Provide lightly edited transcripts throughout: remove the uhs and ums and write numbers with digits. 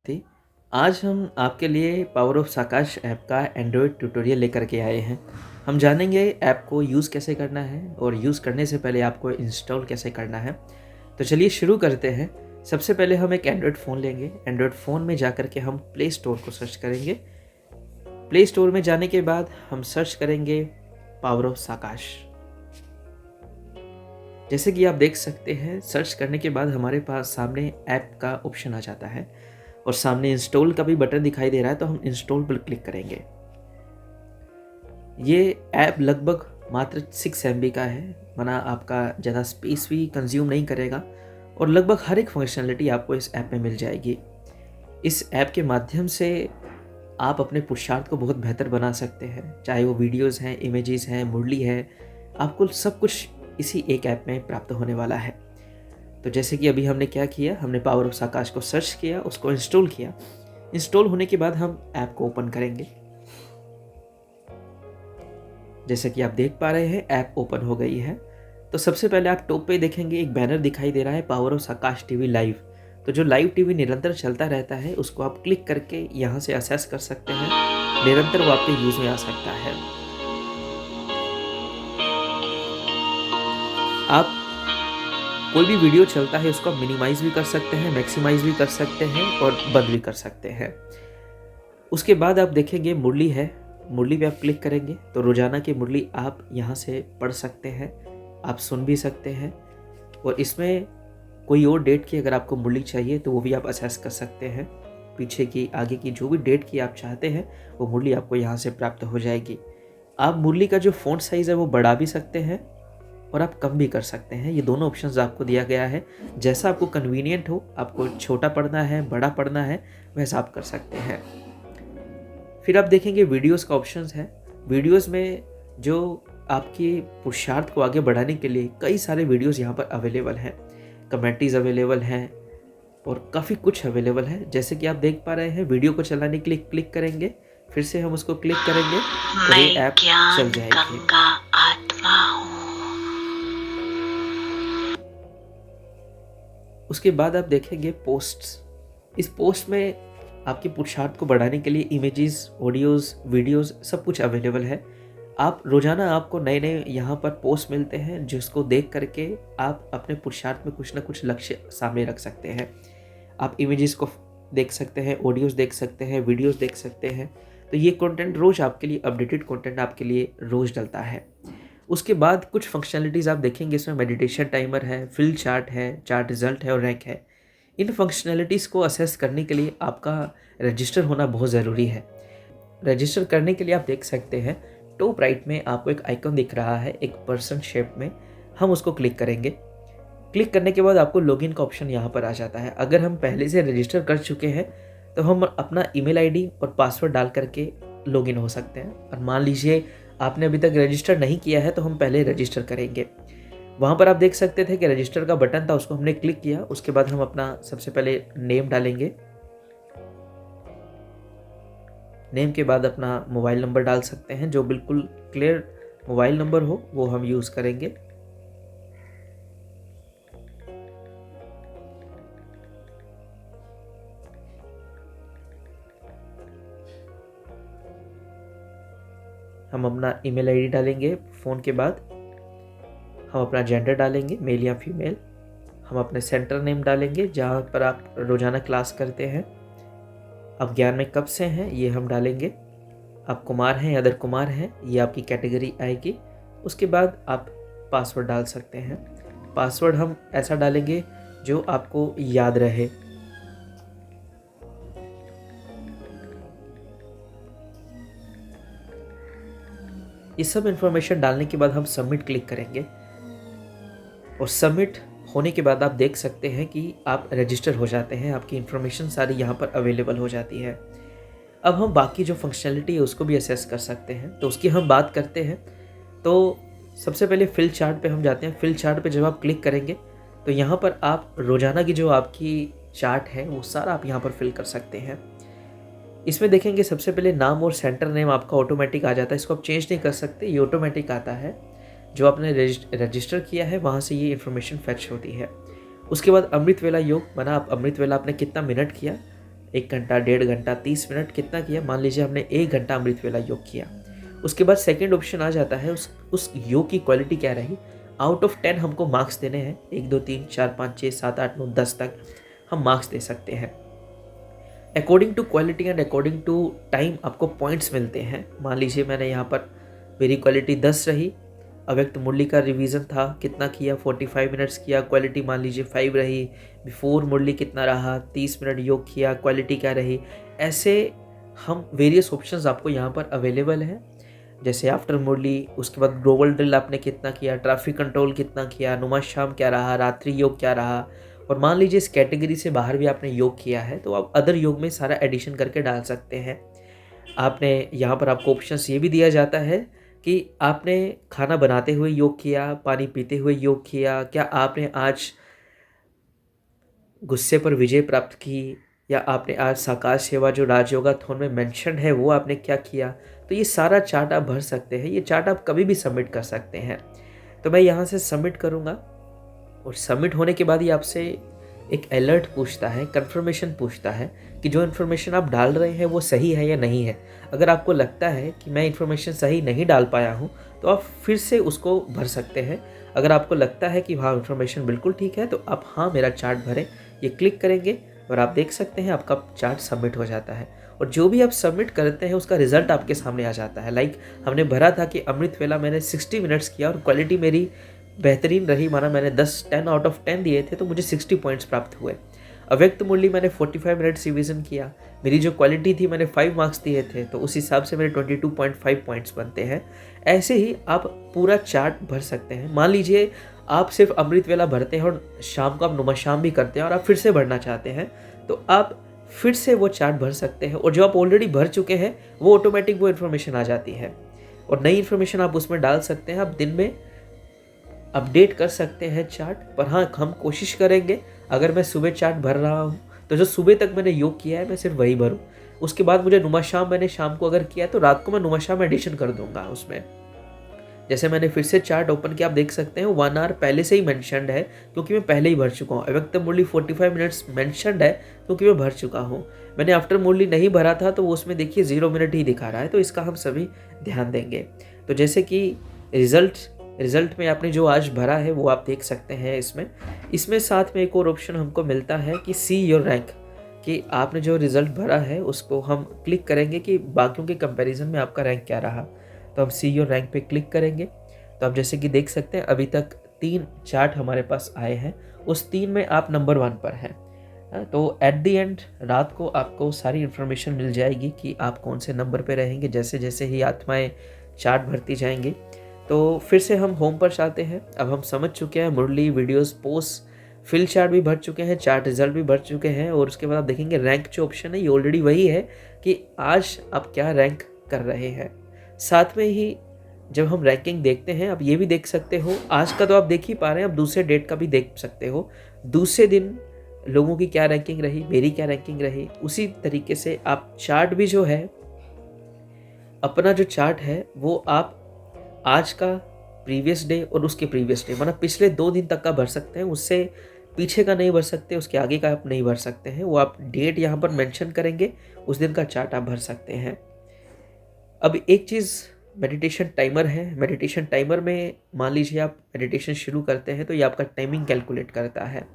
थी। आज हम आपके लिए पावर ऑफ साकाश ऐप का एंड्रॉयड ट्यूटोरियल लेकर के आए हैं। हम जानेंगे ऐप को यूज़ कैसे करना है और यूज़ करने से पहले आपको इंस्टॉल कैसे करना है। तो चलिए शुरू करते हैं। सबसे पहले हम एक एंड्रॉयड फ़ोन लेंगे। एंड्रॉयड फ़ोन में जा कर के हम प्ले स्टोर को सर्च करेंगे। प्ले स्टोर में जाने के बाद हम सर्च करेंगे पावर ऑफ साकाश। जैसे कि आप देख सकते हैं, सर्च करने के बाद हमारे पास सामने ऐप का ऑप्शन आ जाता है और सामने इंस्टॉल का भी बटन दिखाई दे रहा है, तो हम इंस्टॉल पर क्लिक करेंगे। ये ऐप लगभग मात्र 6 MB का है, माना आपका ज़्यादा स्पेस भी कंज्यूम नहीं करेगा और लगभग हर एक फंक्शनलिटी आपको इस ऐप में मिल जाएगी। इस ऐप के माध्यम से आप अपने पुरुषार्थ को बहुत बेहतर बना सकते हैं, चाहे वो वीडियोज़ हैं, इमेजेस हैं, मुरली है, आपको सब कुछ इसी एक ऐप में प्राप्त होने वाला है। तो जैसे कि अभी हमने क्या किया, हमने पावर ऑफ साकाश को सर्च किया, उसको इंस्टॉल किया। इंस्टॉल होने के बाद हम ऐप को ओपन करेंगे। जैसे कि आप देख पा रहे हैं, ऐप ओपन हो गई है। तो सबसे पहले आप टॉप पे देखेंगे एक बैनर दिखाई दे रहा है, पावर ऑफ साकाश टीवी लाइव। तो जो लाइव टीवी निरंतर चलता रहता है, उसको आप क्लिक करके यहाँ से असेस कर सकते हैं, निरंतर वो आपके यूज में आ सकता है। आप कोई भी वीडियो चलता है उसको आप मिनिमाइज भी कर सकते हैं, मैक्सिमाइज भी कर सकते हैं और बंद भी कर सकते हैं। उसके बाद आप देखेंगे मुरली है, मुरली पे आप क्लिक करेंगे तो रोजाना की मुरली आप यहाँ से पढ़ सकते हैं, आप सुन भी सकते हैं और इसमें कोई और डेट की अगर आपको मुरली चाहिए तो वो भी आप असेस कर सकते हैं। पीछे की, आगे की जो भी डेट की आप चाहते हैं वो मुरली आपको यहाँ से प्राप्त हो जाएगी। आप मुरली का जो फ़ॉन्ट साइज़ है वो बढ़ा भी सकते हैं और आप कम भी कर सकते हैं। ये दोनों ऑप्शंस आपको दिया गया है, जैसा आपको कन्वीनियंट हो, आपको छोटा पढ़ना है, बड़ा पढ़ना है, वैसा आप कर सकते हैं। फिर आप देखेंगे वीडियोस का ऑप्शंस है। वीडियोस में जो आपकी पुरुषार्थ को आगे बढ़ाने के लिए कई सारे वीडियोस यहाँ पर अवेलेबल हैं, कमेंट्रीज अवेलेबल हैं और काफ़ी कुछ अवेलेबल है। जैसे कि आप देख पा रहे हैं, वीडियो को चलाने के लिए क्लिक करेंगे, फिर से हम उसको क्लिक करेंगे और ये ऐप चल जाएगी। उसके बाद आप देखेंगे पोस्ट्स। इस पोस्ट में आपके पुरुषार्थ को बढ़ाने के लिए इमेजेस, ऑडियोज़, वीडियोज़ सब कुछ अवेलेबल है। आप रोज़ाना आपको नए नए यहाँ पर पोस्ट मिलते हैं, जिसको देख करके आप अपने पुरुषार्थ में कुछ ना कुछ लक्ष्य सामने रख सकते हैं। आप इमेजेस को देख सकते हैं, ऑडियोज़ देख सकते हैं, वीडियोज़ देख सकते हैं। तो ये कंटेंट रोज़ आपके लिए, अपडेटेड कंटेंट आपके लिए रोज़ डलता है। उसके बाद कुछ फंक्शनलिटीज़ आप देखेंगे, इसमें मेडिटेशन टाइमर है, फिल चार्ट है, चार्ट रिजल्ट है और रैंक है। इन फंक्शनलिटीज़ को असेस करने के लिए आपका रजिस्टर होना बहुत ज़रूरी है। रजिस्टर करने के लिए आप देख सकते हैं, टॉप राइट में आपको एक आइकन दिख रहा है, एक पर्सन शेप में, हम उसको क्लिक करेंगे। क्लिक करने के बाद आपको लॉगिन का ऑप्शन यहाँ पर आ जाता है। अगर हम पहले से रजिस्टर कर चुके हैं तो हम अपना ईमेल आईडी और पासवर्ड डाल करके लॉगिन हो सकते हैं। और मान लीजिए आपने अभी तक रजिस्टर नहीं किया है तो हम पहले रजिस्टर करेंगे। वहाँ पर आप देख सकते थे कि रजिस्टर का बटन था, उसको हमने क्लिक किया। उसके बाद हम अपना सबसे पहले नेम डालेंगे। नेम के बाद अपना मोबाइल नंबर डाल सकते हैं, जो बिल्कुल क्लियर मोबाइल नंबर हो वो हम यूज़ करेंगे। हम अपना ईमेल आईडी डालेंगे। फ़ोन के बाद हम अपना जेंडर डालेंगे, मेल या फीमेल। हम अपने सेंटर नेम डालेंगे, जहाँ पर आप रोज़ाना क्लास करते हैं। आप ज्ञान में कब से हैं ये हम डालेंगे। आप कुमार हैं या अदर कुमार हैं, ये आपकी कैटेगरी आएगी। उसके बाद आप पासवर्ड डाल सकते हैं। पासवर्ड हम ऐसा डालेंगे जो आपको याद रहे। ये सब इन्फॉर्मेशन डालने के बाद हम सबमिट क्लिक करेंगे और सबमिट होने के बाद आप देख सकते हैं कि आप रजिस्टर हो जाते हैं। आपकी इन्फॉर्मेशन सारी यहाँ पर अवेलेबल हो जाती है। अब हम बाकी जो फंक्शनलिटी है उसको भी असेस कर सकते हैं, तो उसकी हम बात करते हैं। तो सबसे पहले फिल चार्ट पे हम जाते हैं। फिल चार्ट पे जब आप क्लिक करेंगे तो यहाँ पर आप रोज़ाना की जो आपकी चार्ट है वो सारा आप यहाँ पर फिल कर सकते हैं। इसमें देखेंगे सबसे पहले नाम और सेंटर नेम आपका ऑटोमेटिक आ जाता है। इसको आप चेंज नहीं कर सकते, ये ऑटोमेटिक आता है। जो आपने रजिस्टर किया है वहाँ से ये इन्फॉर्मेशन फैच होती है। उसके बाद अमृत वेला योग, माना आप अमृत वेला आपने कितना मिनट किया, 1 घंटा, 1.5 घंटा, 30 मिनट, कितना किया, मान लीजिए हमने 1 घंटा अमृत वेला योग किया। उसके बाद सेकंड ऑप्शन आ जाता है उस योग की क्वालिटी क्या रही। आउट ऑफ 10 हमको मार्क्स देने हैं, 1 2 3 4 5 6 7 8 9 10 तक हम मार्क्स दे सकते हैं। According to quality and according to time आपको पॉइंट्स मिलते हैं। मान लीजिए मैंने यहाँ पर मेरी क्वालिटी 10 रही, अव्यक्त मुरली का रिवीजन था, कितना किया, 45 मिनट्स किया, क्वालिटी मान लीजिए 5 रही। बिफोर मुरली कितना रहा, 30 मिनट योग किया, क्वालिटी क्या रही। ऐसे हम वेरियस ऑप्शंस आपको यहाँ पर अवेलेबल है, जैसे आफ्टर मुरली, उसके बाद ग्लोबल ड्रिल आपने कितना किया, ट्रैफिक कंट्रोल कितना किया, नुमा शाम क्या रहा, रात्रि योग क्या रहा। और मान लीजिए इस कैटेगरी से बाहर भी आपने योग किया है तो आप अदर योग में सारा एडिशन करके डाल सकते हैं। आपने यहाँ पर आपको ऑप्शंस ये भी दिया जाता है कि आपने खाना बनाते हुए योग किया, पानी पीते हुए योग किया, क्या आपने आज गुस्से पर विजय प्राप्त की, या आपने आज साकार सेवा जो राजयोगाथन में मेंशन है वो आपने क्या किया। तो ये सारा चार्ट आप भर सकते हैं। ये चार्ट आप कभी भी सबमिट कर सकते हैं। तो मैं यहाँ से सबमिट करूँगा और सबमिट होने के बाद ये आपसे एक अलर्ट पूछता है, कंफर्मेशन पूछता है कि जो इन्फॉर्मेशन आप डाल रहे हैं वो सही है या नहीं है। अगर आपको लगता है कि मैं इन्फॉर्मेशन सही नहीं डाल पाया हूँ तो आप फिर से उसको भर सकते हैं। अगर आपको लगता है कि हाँ इन्फॉर्मेशन बिल्कुल ठीक है तो आप हाँ मेरा चार्ट भरें, ये क्लिक करेंगे और आप देख सकते हैं आपका चार्ट सबमिट हो जाता है। और जो भी आप सबमिट करते हैं उसका रिजल्ट आपके सामने आ जाता है। लाइक हमने भरा था कि अमृत वेला मैंने 60 मिनट्स किया और क्वालिटी मेरी बेहतरीन रही, माना मैंने 10 आउट ऑफ 10 दिए थे तो मुझे 60 पॉइंट्स प्राप्त हुए। अव्यक्त मुरली मैंने 45 मिनट्स रिवीजन किया, मेरी जो क्वालिटी थी मैंने 5 मार्क्स दिए थे तो उस हिसाब से मेरे 22.5 पॉइंट्स बनते हैं। ऐसे ही आप पूरा चार्ट भर सकते हैं। मान लीजिए आप सिर्फ अमृत वेला भरते हैं और शाम को आप नुमा शाम भी करते हैं और आप फिर से भरना चाहते हैं तो आप फिर से वो चार्ट भर सकते हैं। और जो आप ऑलरेडी भर चुके हैं वो ऑटोमेटिक वो इन्फॉर्मेशन आ जाती है और नई इन्फॉर्मेशन आप उसमें डाल सकते हैं। आप दिन में अपडेट कर सकते हैं चार्ट पर। हाँ, हम कोशिश करेंगे अगर मैं सुबह चार्ट भर रहा हूँ तो जो सुबह तक मैंने योग किया है मैं सिर्फ वही भरूँ। उसके बाद मुझे नुमा शाम मैंने शाम को अगर किया तो रात को मैं नुमा शाम एडिशन कर दूंगा उसमें। जैसे मैंने फिर से चार्ट ओपन किया, आप देख सकते हैं 1 आवर पहले से ही मेंशन्ड है क्योंकि मैं पहले ही भर चुका हूँ। अव्यक्त मुरली 45 मिनट्स मेंशन्ड है क्योंकि मैं भर चुका हूँ। मैंने आफ्टर मुरली नहीं भरा था तो वो उसमें देखिए 0 मिनट ही दिखा रहा है, तो इसका हम सभी ध्यान देंगे। तो जैसे कि रिजल्ट में आपने जो आज भरा है वो आप देख सकते हैं। इसमें साथ में एक और ऑप्शन हमको मिलता है कि सी योर रैंक, कि आपने जो रिज़ल्ट भरा है उसको हम क्लिक करेंगे कि बाकियों के कंपैरिजन में आपका रैंक क्या रहा। तो हम सी योर रैंक पे क्लिक करेंगे तो आप जैसे कि देख सकते हैं अभी तक 3 चार्ट हमारे पास आए हैं, उस 3 में आप नंबर 1 पर हैं। तो एट द एंड रात को आपको सारी इन्फॉर्मेशन मिल जाएगी कि आप कौन से नंबर पे रहेंगे जैसे जैसे ही आत्माएं चार्ट भरती जाएंगी। तो फिर से हम होम पर चाहते हैं। अब हम समझ चुके हैं मुरली, वीडियोस, पोस्ट, फिल चार्ट भी भर चुके हैं, चार्ट रिजल्ट भी भर चुके हैं और उसके बाद आप देखेंगे रैंक जो ऑप्शन है ये ऑलरेडी वही है कि आज आप क्या रैंक कर रहे हैं। साथ में ही जब हम रैंकिंग देखते हैं आप ये भी देख सकते हो, आज का तो आप देख ही पा रहे हैं, आप दूसरे डेट का भी देख सकते हो, दूसरे दिन लोगों की क्या रैंकिंग रही, मेरी क्या रैंकिंग रही। उसी तरीके से आप चार्ट भी जो है, अपना जो चार्ट है वो आप आज का, प्रीवियस डे और उसके प्रीवियस डे, मतलब पिछले 2 दिन तक का भर सकते हैं, उससे पीछे का नहीं भर सकते, उसके आगे का आप नहीं भर सकते हैं। वो आप डेट यहाँ पर मेंशन करेंगे, उस दिन का चार्ट आप भर सकते हैं। अब एक चीज़ मेडिटेशन टाइमर है। मेडिटेशन टाइमर में मान लीजिए आप मेडिटेशन शुरू करते हैं तो ये आपका टाइमिंग कैलकुलेट करता है।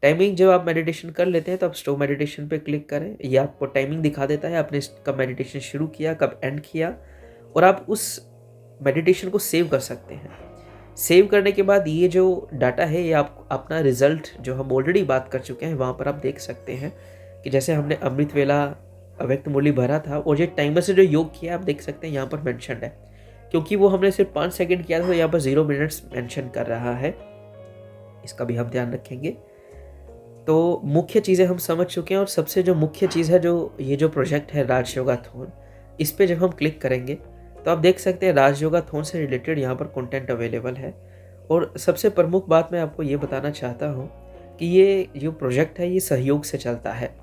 टाइमिंग जब आप मेडिटेशन कर लेते हैं तो आप स्टॉप मेडिटेशन पे क्लिक करें, ये आपको टाइमिंग दिखा देता है आपने कब मेडिटेशन शुरू किया, कब एंड किया, और आप उस मेडिटेशन को सेव कर सकते हैं। सेव करने के बाद ये जो डाटा है ये आप अपना रिजल्ट जो हम ऑलरेडी बात कर चुके हैं वहाँ पर आप देख सकते हैं कि जैसे हमने अमृत वेला अव्यक्त मुरली भरा था और ये टाइमर से जो योग किया आप देख सकते हैं यहाँ पर मेंशन्ड है। क्योंकि वो हमने सिर्फ 5 सेकंड किया था तो यहाँ पर 0 मिनट्स मेंशन कर रहा है, इसका भी हम ध्यान रखेंगे। तो मुख्य चीज़ें हम समझ चुके हैं और सबसे जो मुख्य चीज़ है जो ये जो प्रोजेक्ट है राजयोगाथन, इस पर जब हम क्लिक करेंगे तो आप देख सकते हैं राजयोगाथन से रिलेटेड यहाँ पर कंटेंट अवेलेबल है। और सबसे प्रमुख बात मैं आपको ये बताना चाहता हूँ कि ये जो प्रोजेक्ट है ये सहयोग से चलता है।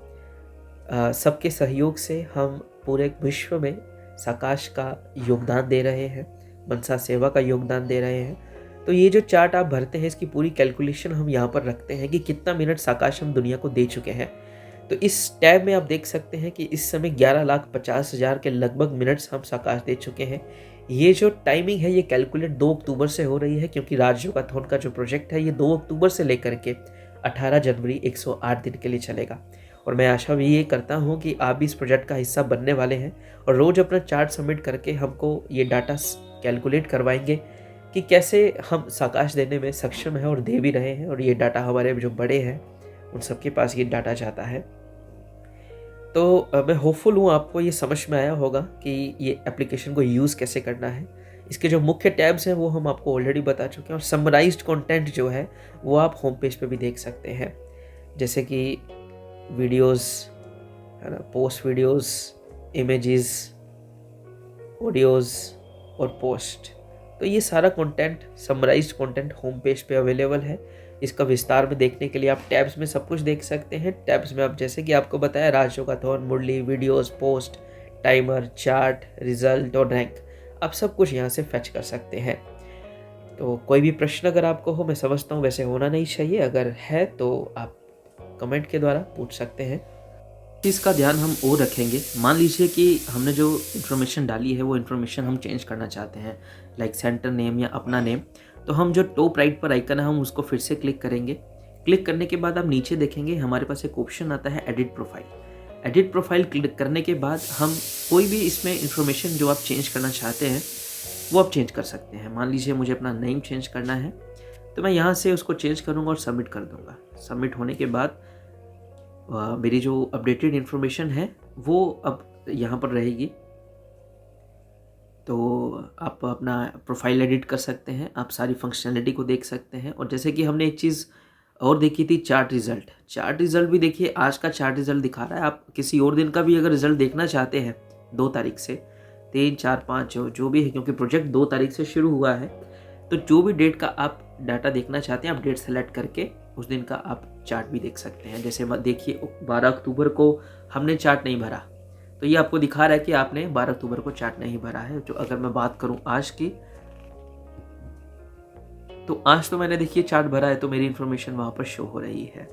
सबके सहयोग से हम पूरे विश्व में साकाश का योगदान दे रहे हैं, मनसा सेवा का योगदान दे रहे हैं। तो ये जो चार्ट आप भरते हैं इसकी पूरी कैलकुलेशन हम यहाँ पर रखते हैं कि कितना मिनट साकाश हम दुनिया को दे चुके हैं। तो इस टैब में आप देख सकते हैं कि इस समय 11,50,000 के लगभग मिनट्स हम साकाश दे चुके हैं। ये जो टाइमिंग है ये कैलकुलेट 2 अक्टूबर से हो रही है, क्योंकि राजयोगाथॉन का जो प्रोजेक्ट है ये 2 अक्टूबर से लेकर के 18 जनवरी 108 दिन के लिए चलेगा। और मैं आशा भी ये करता हूँ कि आप भी इस प्रोजेक्ट का हिस्सा बनने वाले हैं और रोज़ अपना चार्ट सबमिट करके हमको ये डाटा कैलकुलेट करवाएंगे कि कैसे हम साकाश देने में सक्षम हैं और दे भी रहे हैं, और ये डाटा हमारे जो बड़े हैं उन सबके पास ये डाटा जाता है। तो मैं होपफुल हूँ आपको ये समझ में आया होगा कि ये एप्लीकेशन को यूज़ कैसे करना है। इसके जो मुख्य टैब्स हैं वो हम आपको ऑलरेडी बता चुके हैं, और समराइज्ड कंटेंट जो है वो आप होम पेज पे भी देख सकते हैं, जैसे कि वीडियोस है ना, पोस्ट वीडियोस, इमेजेस, ऑडियोज़ और पोस्ट। तो ये सारा content, summarised content home page पे अवेलेबल है। इसका विस्तार में देखने के लिए आप टैब्स में सब कुछ देख सकते हैं। टैब्स में आप जैसे कि आपको बताया Rajyogathon, Murli, videos, post, timer, chart, result और रैंक, आप सब कुछ यहाँ से फैच कर सकते हैं। तो कोई भी प्रश्न अगर आपको हो, मैं समझता हूँ वैसे होना नहीं चाहिए, अगर है तो आप कमेंट के द्वारा पूछ सकते हैं। इसका ध्यान हम और रखेंगे, मान लीजिए कि हमने जो इन्फॉर्मेशन डाली है वो इन्फॉर्मेशन हम चेंज करना चाहते हैं, लाइक सेंटर नेम या अपना नेम, तो हम जो टॉप राइट पर आइकन है हम उसको फिर से क्लिक करेंगे। क्लिक करने के बाद आप नीचे देखेंगे हमारे पास एक ऑप्शन आता है edit profile. Edit profile click करने के बाद हम कोई भी इसमें इन्फॉर्मेशन जो आप चेंज करना चाहते हैं वो आप चेंज कर सकते हैं। मान लीजिए मुझे अपना नेम चेंज करना है, तो मैं यहाँ से उसको चेंज करूँगा और सबमिट कर दूँगा। सबमिट होने के बाद मेरी जो अपडेटेड इन्फॉर्मेशन है वो अब यहाँ पर रहेगी। तो आप अपना प्रोफाइल एडिट कर सकते हैं, आप सारी फंक्शनैलिटी को देख सकते हैं। और जैसे कि हमने एक चीज़ और देखी थी, चार्ट रिज़ल्ट। चार्ट रिज़ल्ट भी देखिए, आज का चार्ट रिज़ल्ट दिखा रहा है। आप किसी और दिन का भी अगर रिज़ल्ट देखना चाहते हैं 2 तारीख से, 3, 4, 5 जो भी है, क्योंकि प्रोजेक्ट 2 तारीख से शुरू हुआ है, तो जो भी डेट का आप डाटा देखना चाहते हैं आप डेट सेलेक्ट करके उस दिन का आप चार्ट भी देख सकते हैं। जैसे देखिए 12 अक्टूबर को हमने चार्ट नहीं भरा, तो ये आपको दिखा रहा है कि आपने 12 अक्टूबर को चार्ट नहीं भरा है। जो अगर मैं बात करूं आज की, तो आज तो मैंने देखिए चार्ट भरा है, तो मेरी इन्फॉर्मेशन वहां पर शो हो रही है।